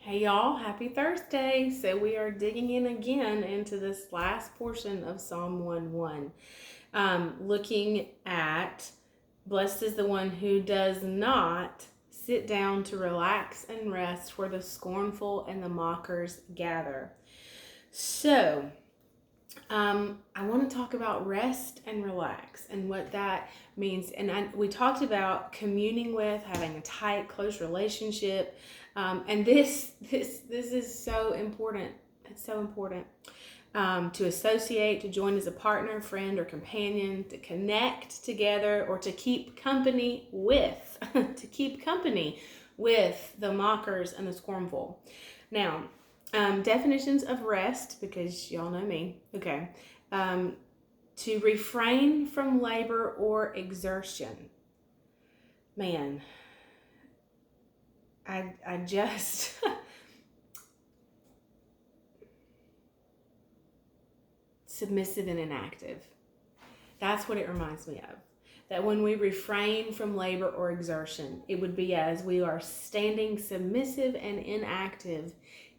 Hey y'all, happy Thursday. So we are digging in again into this last portion of Psalm 1:1. Looking at blessed is the one who does not sit down to relax and rest where the scornful and the mockers gather. So I want to talk about rest and relax and what that means. And we talked about communing with, having a tight, close relationship. And this is so important. It's so important to associate, to join as a partner, friend, or companion, to connect together, or to keep company with, to keep company with the mockers and the scornful. Now, definitions of rest, because y'all know me. Okay. To refrain from labor or exertion. Man, I just submissive and inactive. That's what it reminds me of. That when we refrain from labor or exertion, it would be as we are standing submissive and inactive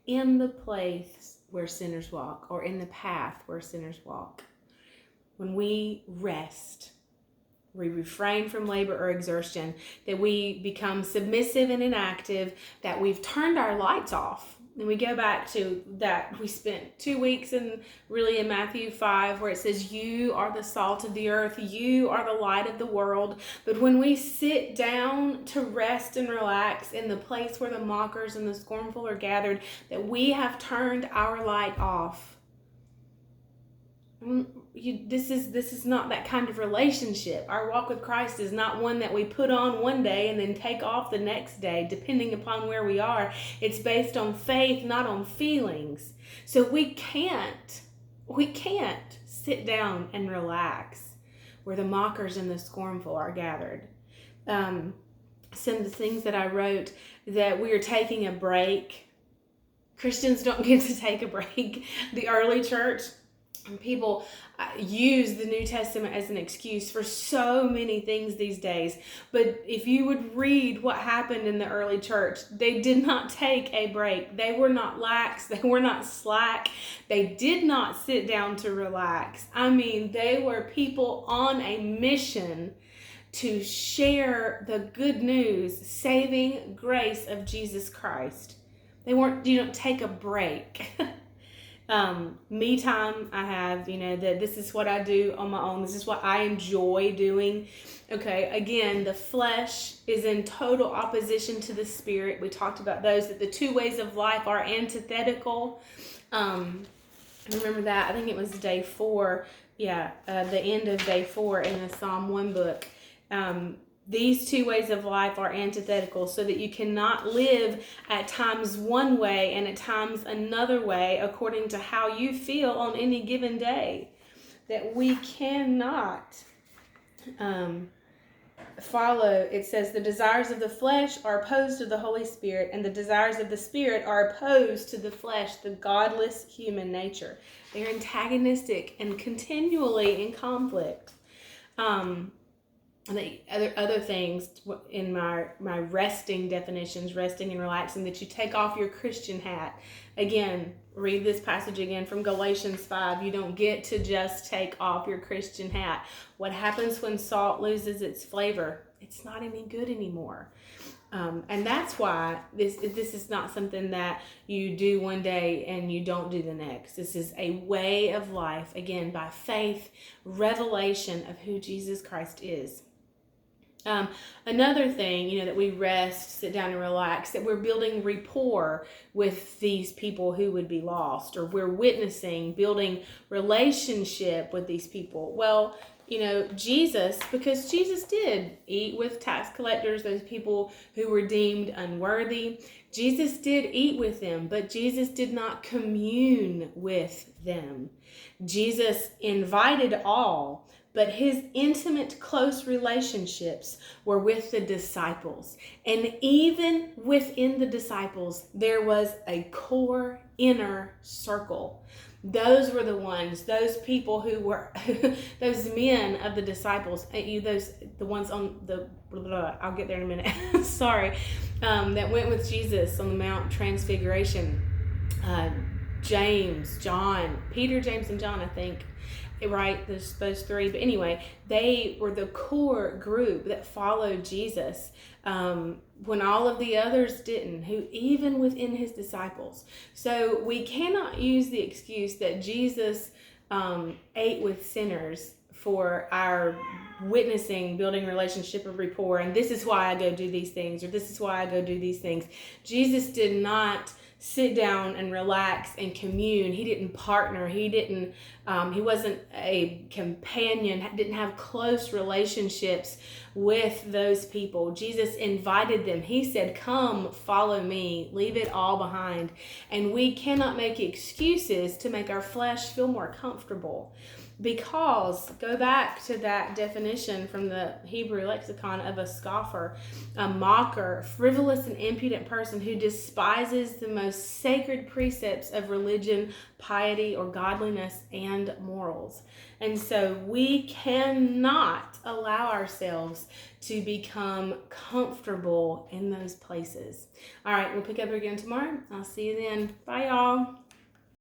in the place where sinners walk, or in the path where sinners walk. When we rest, we refrain from labor or exertion, that we become submissive and inactive, that we've turned our lights off. And we go back to that we spent 2 weeks in Matthew 5, where it says, you are the salt of the earth, you are the light of the world. But when we sit down to rest and relax in the place where the mockers and the scornful are gathered, that we have turned our light off. This is not that kind of relationship. Our walk with Christ is not one that we put on one day and then take off the next day, depending upon where we are. It's based on faith, not on feelings. So we can't sit down and relax where the mockers and the scornful are gathered. Some of the things that I wrote, that we are taking a break. Christians don't get to take a break. The early church, people use the New Testament as an excuse for so many things these days. But if you would read what happened in the early church, they did not take a break. They were not lax. They were not slack. They did not sit down to relax. I mean, they were people on a mission to share the good news, saving grace of Jesus Christ. They weren't, take a break. Me time, I have, that this is what I do on my own. This is what I enjoy doing. Okay, again, the flesh is in total opposition to the spirit. We talked about those, that the two ways of life are antithetical. Remember that? I think it was day 4. Yeah, the end of day 4 in the Psalm 1 book. These two ways of life are antithetical, so that you cannot live at times one way and at times another way according to how you feel on any given day. That we cannot follow. It says the desires of the flesh are opposed to the Holy Spirit, and the desires of the Spirit are opposed to the flesh, the godless human nature. They're antagonistic and continually in conflict. And the other things in my resting definitions, resting and relaxing, that you take off your Christian hat. Again, read this passage again from Galatians 5. You don't get to just take off your Christian hat. What happens when salt loses its flavor? It's not any good anymore. And that's why this is not something that you do one day and you don't do the next. This is a way of life, again, by faith, revelation of who Jesus Christ is. Another thing, that we rest, sit down and relax, that we're building rapport with these people who would be lost, or we're witnessing, building relationship with these people. Well, Jesus, because Jesus did eat with tax collectors, those people who were deemed unworthy. Jesus did eat with them, but Jesus did not commune with them. Jesus invited all, but his intimate, close relationships were with the disciples. And even within the disciples, there was a core inner circle Those were the ones, those people who were, those men of the disciples, the ones on the, I'll get there in a minute, sorry, that went with Jesus on the Mount Transfiguration. James, John, Peter, James, and John, I think, right? Those three. But anyway, they were the core group that followed Jesus when all of the others didn't, who even within his disciples. So we cannot use the excuse that Jesus ate with sinners for our witnessing, building relationship of rapport, and this is why I go do these things, or this is why I go do these things. Jesus did not sit down and relax and commune. He didn't partner. He wasn't a companion, didn't have close relationships with those people. Jesus invited them. He said, come, follow me, leave it all behind. And we cannot make excuses to make our flesh feel more comfortable. Because, go back to that definition from the Hebrew lexicon of a scoffer, a mocker, frivolous and impudent person who despises the most sacred precepts of religion, piety, or godliness and morals. And so we cannot allow ourselves to become comfortable in those places. All right, we'll pick up again tomorrow. I'll see you then. Bye, y'all.